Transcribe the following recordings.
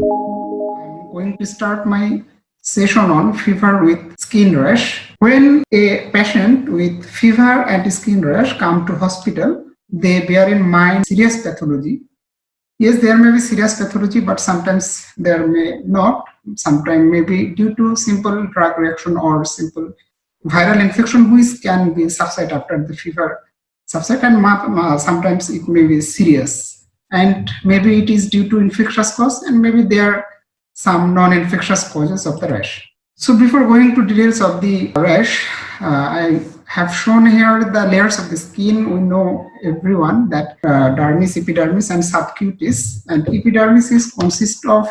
I'm going to start my session on fever with skin rash. When a patient with fever and skin rash come to hospital, they bear in mind serious pathology. Yes, there may be serious pathology, but sometimes there may not. Sometimes maybe due to simple drug reaction or simple viral infection, which can be subside after the fever subside, and sometimes it may be serious. And maybe it is due to infectious cause, and maybe there are some non-infectious causes of the rash. So before going to details of the rash, I have shown here the layers of the skin. We know everyone that dermis, epidermis, and subcutaneous. And epidermis is consists of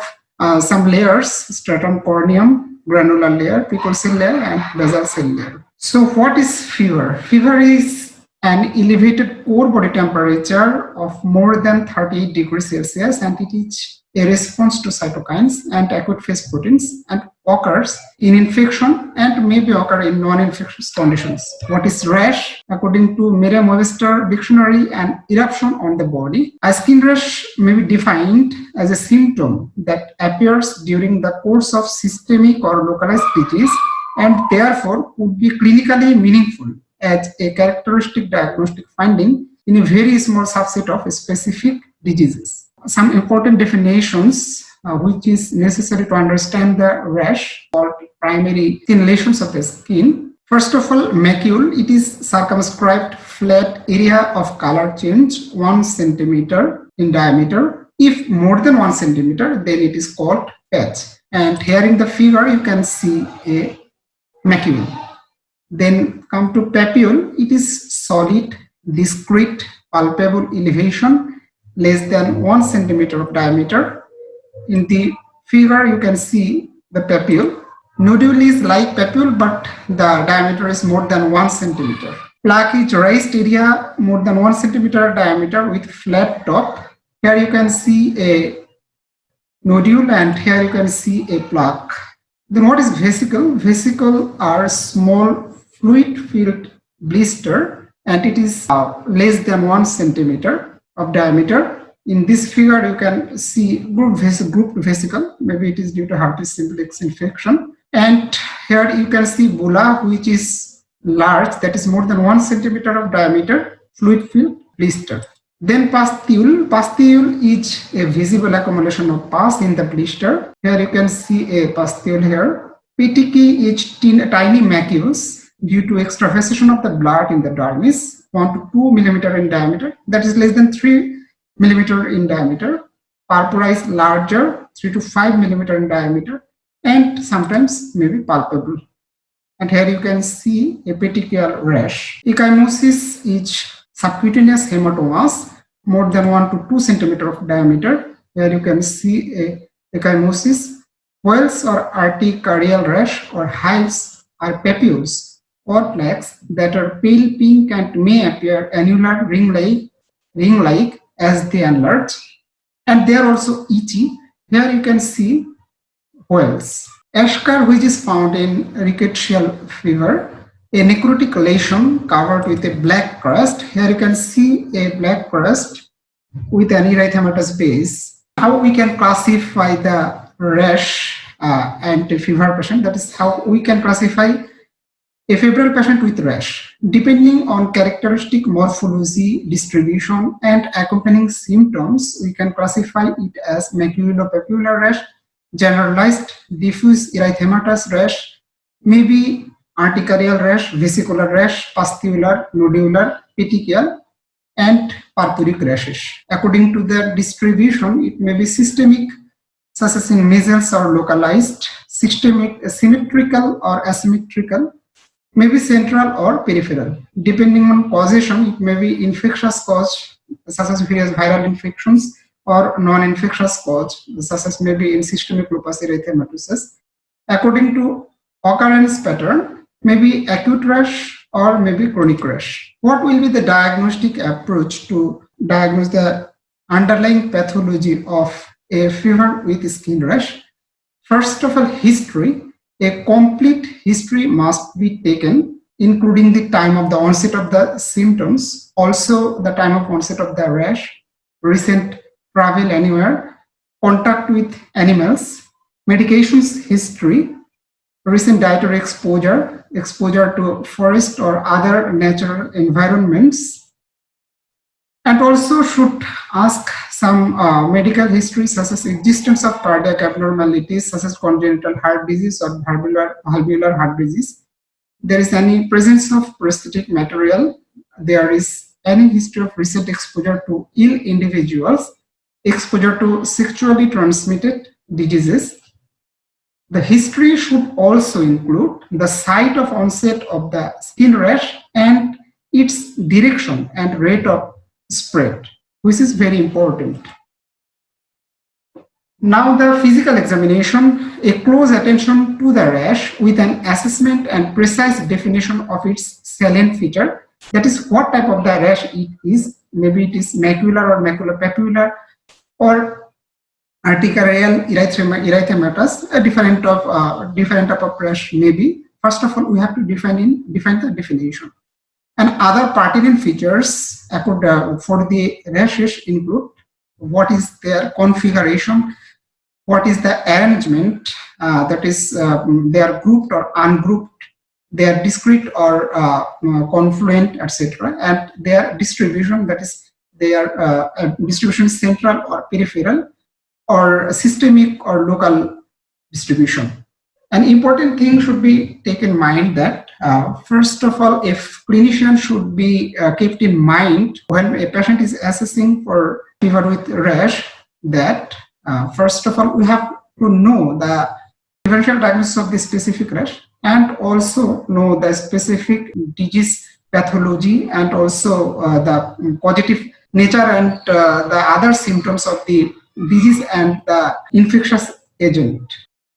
some layers: stratum corneum, granular layer, piccle cell layer, and basal cell layer. So what is fever? Fever is an elevated core body temperature of more than 38 degrees Celsius, and it is a response to cytokines and acute phase proteins, and occurs in infection and maybe occur in non-infectious conditions. What is rash? According to Merriam-Webster dictionary, an eruption on the body. A skin rash may be defined as a symptom that appears during the course of systemic or localized disease, and therefore would be clinically meaningful as a characteristic diagnostic finding in a very small subset of specific diseases. Some important definitions which is necessary to understand the rash or primary skin lesions of the skin. First of all, macule. It is circumscribed flat area of color change 1 centimeter in diameter. If more than 1 centimeter, then it is called patch. And here in the figure, you can see a macule. Then come to papule. It is solid, discrete, palpable elevation less than 1 centimeter of diameter. In the figure, you can see the papule. Nodule is like papule, but the diameter is more than 1 centimeter. Plaque is raised area more than 1 centimeter diameter with flat top. Here you can see a nodule, and here you can see a plaque. Then what is vesicle? Vesicle are small fluid-filled blister, and it is less than 1 centimeter of diameter. In this figure, you can see group vesicle. Maybe it is due to herpes simplex infection. And here you can see bulla, which is large, that is more than 1 centimeter of diameter, fluid-filled blister. Then pustule. Pustule is a visible accumulation of pus in the blister. Here you can see a pustule here. Petechiae is tiny macules due to extravasation of the blood in the dermis, 1 to 2 millimeter in diameter, that is less than 3 millimeter in diameter. Purpura is larger, 3 to 5 millimeter in diameter, and sometimes maybe palpable. And here you can see a petechial rash. Ecchymosis is subcutaneous hematomas, more than 1 to 2 centimeter of diameter. Here you can see a ecchymosis. Wales or urticarial rash or hives are papules or plaques that are pale pink and may appear annular ring-like as they enlarge, and they are also itchy. Here you can see whales. Eschar, which is found in rickettsial fever, a necrotic lesion covered with a black crust. Here you can see a black crust with an erythematous base. How we can classify the rash and a fever patient? That is how we can classify a febrile patient with rash. Depending on characteristic morphology, distribution, and accompanying symptoms, we can classify it as maculopapular rash, generalized diffuse erythematous rash, maybe urticarial rash, vesicular rash, pustular, nodular, petechial, and purpuric rashes. According to their distribution, it may be systemic, such as in measles, or localized, systemic, symmetrical or asymmetrical, maybe central or peripheral. Depending on causation, it may be infectious cause, such as various viral infections, or non-infectious cause, such as maybe in systemic lupus erythematosus. According to occurrence pattern, maybe acute rash or maybe chronic rash. What will be the diagnostic approach to diagnose the underlying pathology of a fever with skin rash? First of all, history. A complete history must be taken, including the time of the onset of the symptoms, also the time of onset of the rash, recent travel anywhere, contact with animals, medications history, recent dietary exposure, exposure to forest or other natural environments, and also should ask some medical history such as existence of cardiac abnormalities such as congenital heart disease or valvular heart disease. There is any presence of prosthetic material. There is any history of recent exposure to ill individuals, exposure to sexually transmitted diseases. The history should also include the site of onset of the skin rash and its direction and rate of spread, which is very important. Now the physical examination, a close attention to the rash with an assessment and precise definition of its salient feature. That is what type of the rash it is. Maybe it is macular or maculopapular or urticarial erythematous, a different type of rash maybe. First of all, we have to define the definition. And other pertinent features for the rashes include what is their configuration, what is the arrangement, that is they are grouped or ungrouped, they are discrete or confluent, etc., and their distribution, that is their distribution central or peripheral or systemic or local distribution. An important thing should be taken in mind that first of all, if clinician should be kept in mind when a patient is assessing for fever with rash, that first of all we have to know the differential diagnosis of the specific rash and also know the specific disease pathology and also the positive nature and the other symptoms of the disease and the infectious agent.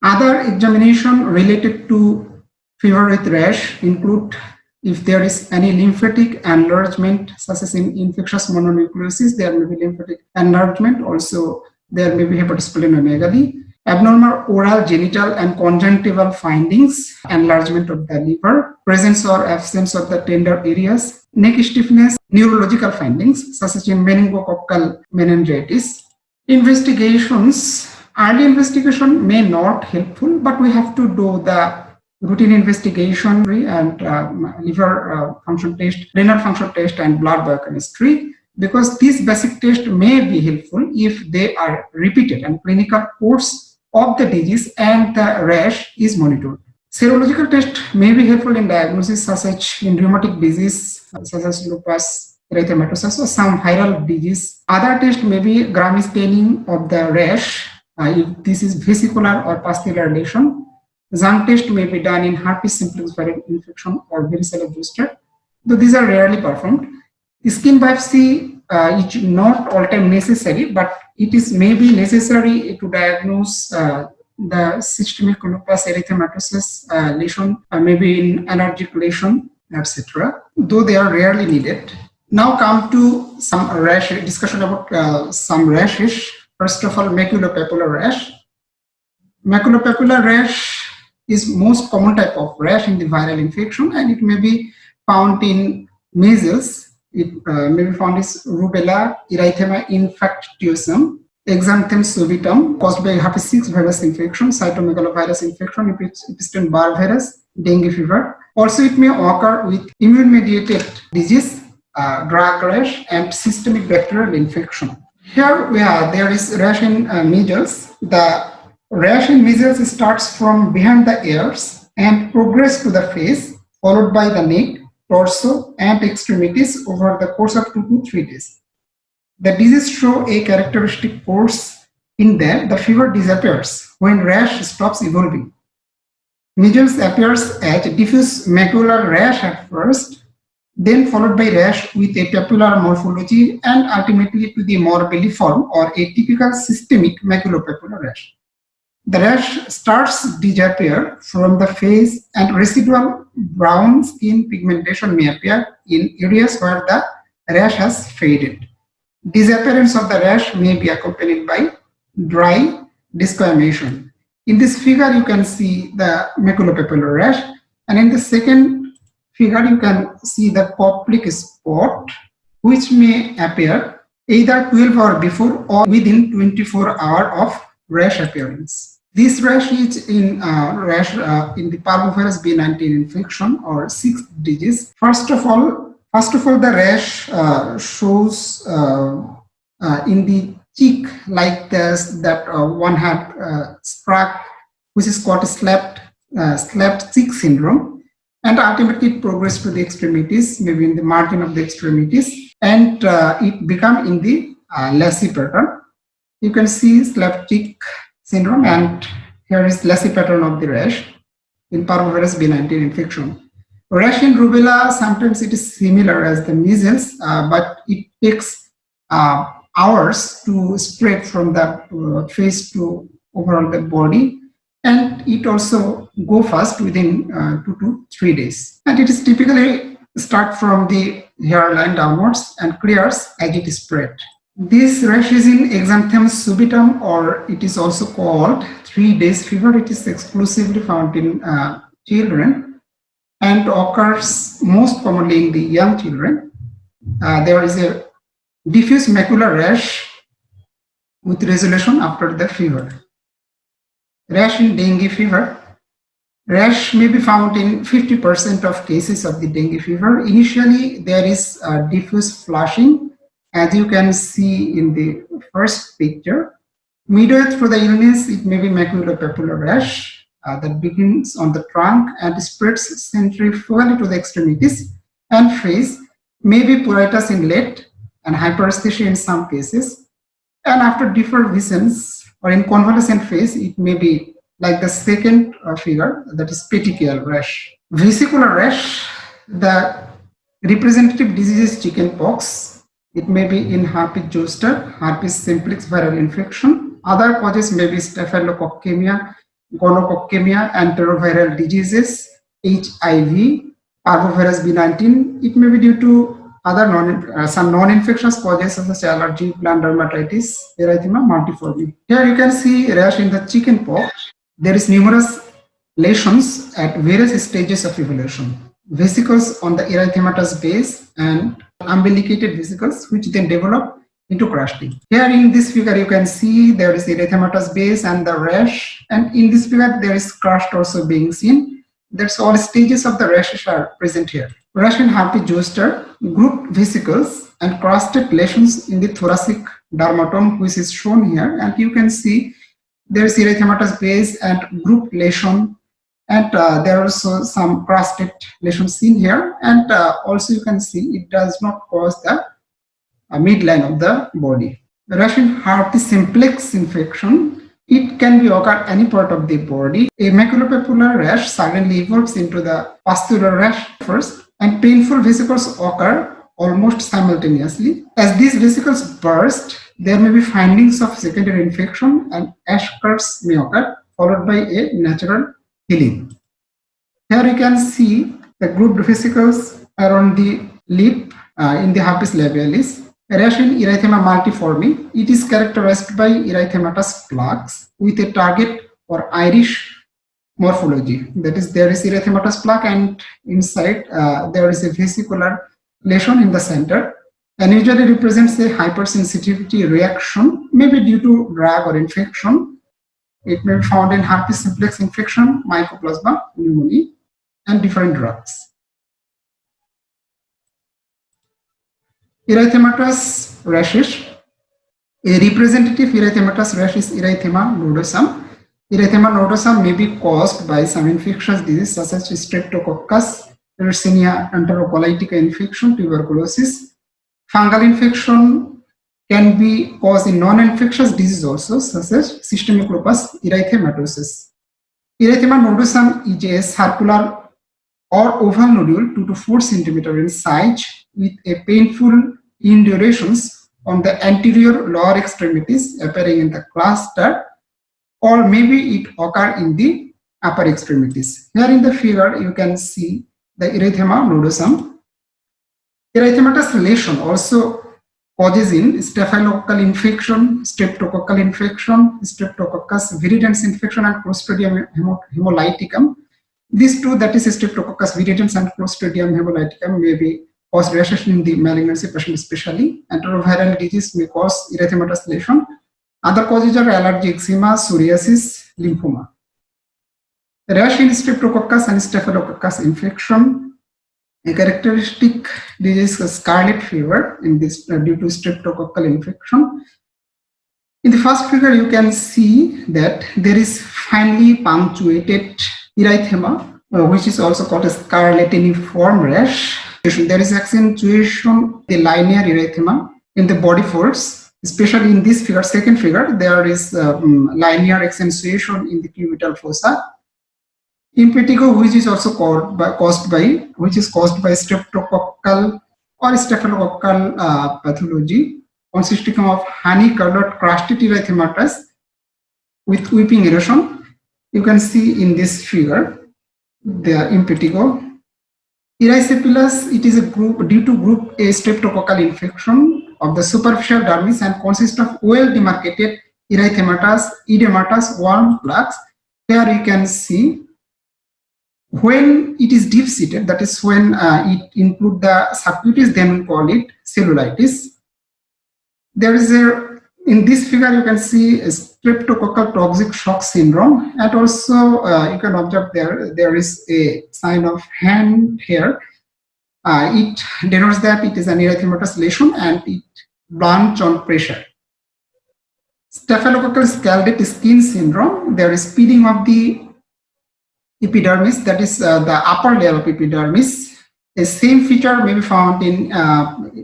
Other examination related to fever with rash include if there is any lymphatic enlargement, such as in infectious mononucleosis, there may be lymphatic enlargement. Also, there may be hepatosplenomegaly, abnormal oral, genital, and conjunctival findings, enlargement of the liver, presence or absence of the tender areas, neck stiffness, neurological findings, such as in meningococcal meningitis. Investigations. Early investigation may not helpful, but we have to do the routine investigation and liver function test, renal function test, and blood biochemistry, because these basic tests may be helpful if they are repeated and clinical course of the disease and the rash is monitored. Serological test may be helpful in diagnosis such as in rheumatic disease, such as lupus erythematosus or some viral disease. Other tests may be Gram staining of the rash, if this is vesicular or pustular lesion. Zang test may be done in herpes simplex viral infection or varicella zoster, though these are rarely performed. Skin biopsy is not all time necessary, but it is maybe necessary to diagnose the systemic lupus erythematosus lesion, maybe in allergic lesion, etc., though they are rarely needed. Now come to some rash discussion about some rashes. First of all, maculopapular rash. Maculopapular rash is most common type of rash in the viral infection, and it may be found in measles. It may be found in rubella, erythema infectiosum, exanthem subitum, caused by herpes 6 virus infection, cytomegalovirus infection, Epstein-Barr virus, dengue fever. Also, it may occur with immune-mediated disease, drug rash, and systemic bacterial infection. Here there is rash in measles. The rash in measles starts from behind the ears and progress to the face, followed by the neck, torso, and extremities over the course of 2 to 3 days. The disease show a characteristic course in that the fever disappears when rash stops evolving. Measles appears as diffuse macular rash at first, then followed by rash with a papular morphology and ultimately to the morbilliform or a typical systemic maculopapular rash. The rash starts to disappear from the face and residual brown skin pigmentation may appear in areas where the rash has faded. Disappearance of the rash may be accompanied by dry desquamation. In this figure, you can see the maculopapular rash, and in the second figure, you can see the poplic spot, which may appear either 12 hours before or within 24 hours of rash appearance. This rash is in in the parvovirus B19 infection or 6 disease. First of all, the rash shows in the cheek like this, that one had struck, which is called slapped cheek syndrome, and ultimately it progressed to the extremities, maybe in the margin of the extremities, and it become in the lacy pattern. You can see slapped cheek syndrome, and here is lacy pattern of the rash in parvovirus B19 infection. Rash in rubella, sometimes it is similar as the measles, but it takes hours to spread from the face to overall the body, and it also go fast within 2 to 3 days. And it is typically start from the hairline downwards and clears as it is spread. This rash is in exanthemus subitum, or it is also called 3 days fever. It is exclusively found in children and occurs most commonly in the young children. There is a diffuse macular rash with resolution after the fever. Rash in dengue fever. Rash may be found in 50% of cases of the dengue fever. Initially, there is diffuse flushing, as you can see in the first picture. Midway through the illness, it may be maculopapular rash that begins on the trunk and spreads centrifugally to the extremities and face, may be pruritus inlet and hyperesthesia in some cases. And after differvisions or in convalescent phase, it may be like the second figure, that is petechial rash. Vesicular rash, the representative disease is chickenpox. It may be in herpes zoster, herpes simplex viral infection. Other causes may be staphylococcemia, gonococcemia, enteroviral diseases, HIV, parvovirus B19. It may be due to other some non-infectious causes such as allergy, plant dermatitis, erythema multiforme. Here you can see rash in the chickenpox. There is numerous lesions at various stages of evolution. Vesicles on the erythematous base and umbilicated vesicles, which then develop into crusting. Here in this figure you can see there is erythematous base and the rash, and in this figure there is crust also being seen. That's all stages of the rashes are present here. Rash in herpes zoster, grouped vesicles and crusted lesions in the thoracic dermatome, which is shown here, and you can see there is erythematous base and grouped lesion, and there are also some crusted lesions seen here, and also you can see it does not cause the midline of the body. Rash in herpes simplex infection, it can be occur any part of the body. A maculopapular rash suddenly evolves into the pustular rash first, and painful vesicles occur almost simultaneously. As these vesicles burst, there may be findings of secondary infection and ash curves may occur, followed by a natural healing. Here you can see the grouped vesicles around the lip in the herpes labialis. Rash in erythema multiforme, it is characterized by erythematous plaques with a target or iris morphology. That is, there is erythematous plaque, and inside there is a vesicular lesion in the center, and usually represents a hypersensitivity reaction, maybe due to drug or infection. It may be found in herpes simplex infection, mycoplasma pneumoniae, and different drugs. Erythematous rashes. A representative erythematous rash is erythema nodosum. Erythema nodosum may be caused by some infectious disease such as Streptococcus, Yersinia enterocolitica infection, tuberculosis. Fungal infection can be caused in non-infectious disease also, such as systemic lupus erythematosus. Erythema nodosum is a circular or oval nodule 2 to 4 cm in size with a painful indurations on the anterior lower extremities appearing in the cluster, or maybe it occur in the upper extremities. Here in the figure you can see the erythema nodosum. Erythematous lesion also causes in staphylococcal infection, streptococcal infection, Streptococcus viridans infection, and Clostridium hemolyticum. These two, that is Streptococcus viridans and Clostridium hemolyticum, may be cause rashes in the malignancy patient especially. Enteroviral disease may cause erythematous lesion. Other causes are allergy, eczema, psoriasis, lymphoma. Rash in Streptococcus and Staphylococcus infection. A characteristic disease is scarlet fever in this due to streptococcal infection. In the first figure, you can see that there is finely punctuated erythema, which is also called a scarletiniform rash. There is accentuation of the linear erythema in the body folds, especially in this figure, second figure, there is linear accentuation in the cubital fossa. Impetigo, which is also caused by streptococcal or staphylococcal pathology, consisting of honey-colored crusted erythematous with weeping erosion. You can see in this figure the impetigo. Erysipelas, it is a group due to group A streptococcal infection of the superficial dermis and consists of well demarcated erythematous, edematous, warm plaques. Here you can see when it is deep-seated, that is when it includes the subcutis, then we call it cellulitis. There is in this figure you can see a streptococcal toxic shock syndrome, and also you can observe there is a sign of hand here. It denotes that it is an erythematous lesion and it blanch on pressure. Staphylococcal scalded skin syndrome, there is peeling of the epidermis, that is the upper layer of epidermis. The same feature may be found in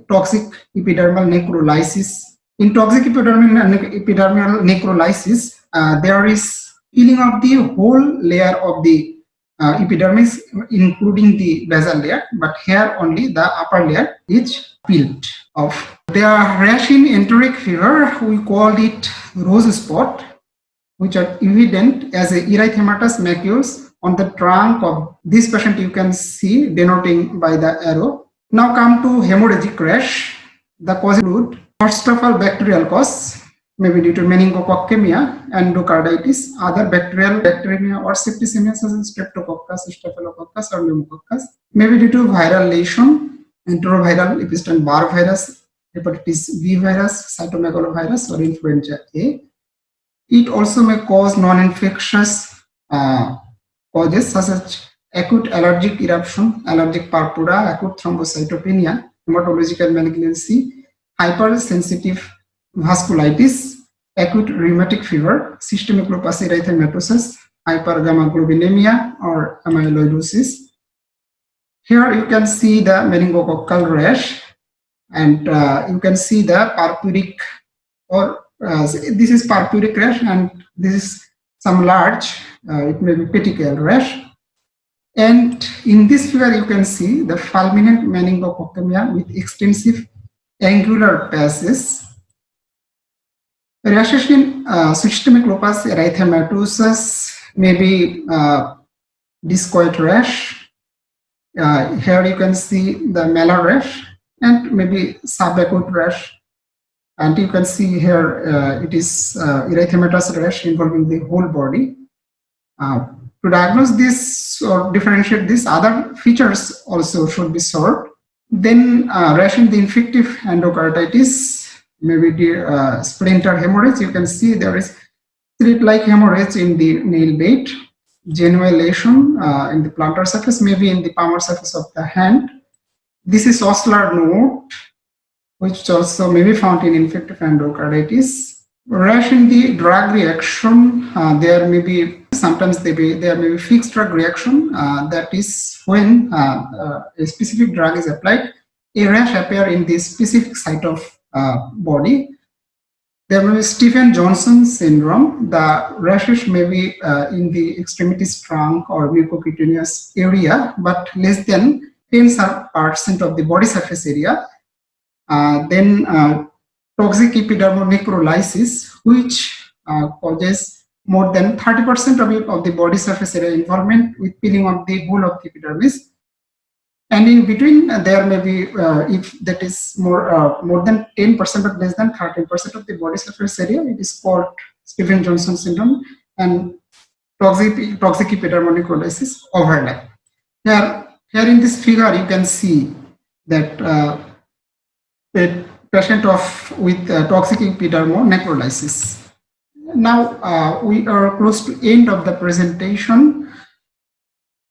toxic epidermal necrolysis. In toxic epidermal necrolysis, there is peeling of the whole layer of the epidermis, including the basal layer, but here only the upper layer is peeled off. There are rash in enteric fever, we called it rose spot, which are evident as a erythematous macules on the trunk of this patient, you can see denoting by the arrow. Now come to hemorrhagic rash. The cause include first of all bacterial cause, maybe due to meningococcemia, endocarditis, other bacterial bacteremia or septicemia such as streptococcus, staphylococcus or pneumococcus, maybe due to viral lesion, enteroviral, Epstein-Barr virus, hepatitis B virus, cytomegalovirus or influenza A. It also may cause non-infectious causes such as acute allergic eruption, allergic purpura, acute thrombocytopenia, hematological malignancy, hypersensitive vasculitis, acute rheumatic fever, systemic lupus erythematosus, hypergammaglobulinemia or amyloidosis. Here you can see the meningococcal rash, and you can see the purpuric or this is purpuric rash, and this is some large, it may be petechial rash. And in this figure, you can see the fulminant meningococcemia with extensive angular passes. Rashes in systemic lupus erythematosus may be discoid rash. Here you can see the malar rash and maybe subacute rash. And you can see here it is erythematous rash involving the whole body. To diagnose this or differentiate this, other features also should be sought. Then rash in the infective endocarditis, maybe the splinter hemorrhage. You can see there is slit-like hemorrhage in the nail bed, genuine lesion in the plantar surface, maybe in the palmar surface of the hand. This is oslar node, which also may be found in infective endocarditis. Rash in the drug reaction, there may be sometimes there may be fixed drug reaction. That is when a specific drug is applied, a rash appear in the specific site of body. There may be Stephen-Johnson syndrome. The rashes may be in the extremities, trunk or mucocutaneous area, but less than 10% of the body surface area. Then toxic epidermal necrolysis, which causes more than 30% of the body surface area involvement with peeling of the whole of the epidermis. And in between, there may be, if that is more than 10% but less than 13% of the body surface area, it is called Stephen-Johnson syndrome, and toxic epidermal necrolysis overlap. Here in this figure, you can see that a patient with toxic epidermal necrolysis. Now we are close to end of the presentation.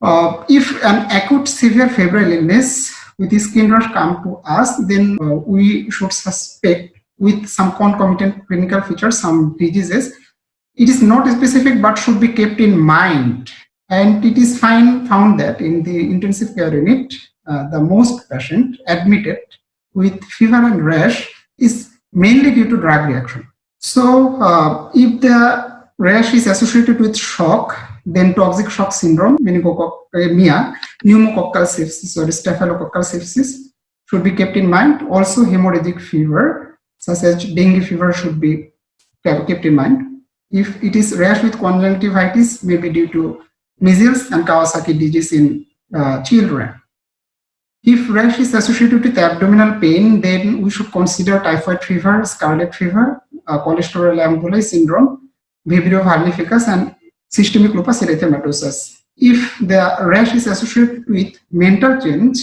If an acute severe febrile illness with skin rash come to us, then we should suspect with some concomitant clinical features, some diseases. It is not specific but should be kept in mind. And it is found that in the intensive care unit, the most patient admitted with fever and rash is mainly due to drug reaction. So if the rash is associated with shock, then toxic shock syndrome, meningococcal, pneumococcal sepsis or staphylococcal sepsis should be kept in mind. Also hemorrhagic fever such as dengue fever should be kept in mind. If it is rash with conjunctivitis, maybe due to measles and Kawasaki disease in children. If rash is associated with abdominal pain, then we should consider typhoid fever, scarlet fever, cholesterol emboli syndrome, Vibrio vulnificus, and systemic lupus erythematosus. If the rash is associated with mental change,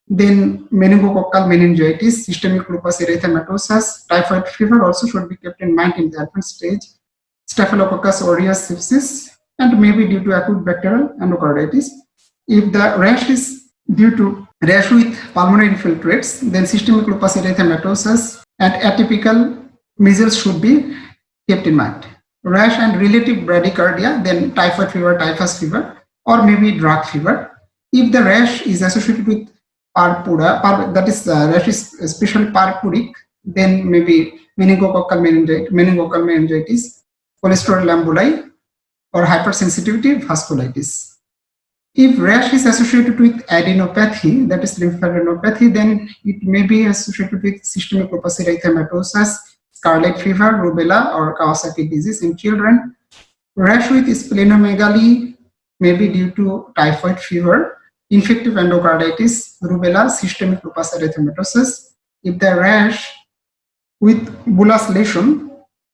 then meningococcal meningitis, systemic lupus erythematosus, typhoid fever also should be kept in mind in the advanced stage, Staphylococcus aureus sepsis, and maybe due to acute bacterial endocarditis. If the rash is due to rash with pulmonary infiltrates, then systemic lupus erythematosus and atypical measles should be kept in mind. Rash and relative bradycardia, then typhoid fever, typhus fever, or maybe drug fever. If the rash is associated with purpura, that is rash is especially purpuric, then maybe meningococcal meningitis, cholesterol emboli, or hypersensitivity vasculitis. If rash is associated with adenopathy, that is lymphadenopathy, then it may be associated with systemic lupus erythematosus, scarlet fever, rubella, or Kawasaki disease in children. Rash with splenomegaly may be due to typhoid fever, infective endocarditis, rubella, systemic lupus erythematosus. If the rash with bullous lesion,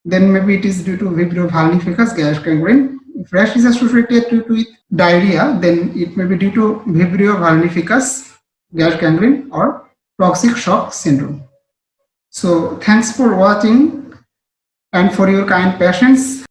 then maybe it is due to Vibrio vulnificus, gas gangrene. If rash is associated with diarrhea, then it may be due to Vibrio vulnificus, gas gangrene, or toxic shock syndrome. So thanks for watching and for your kind patience.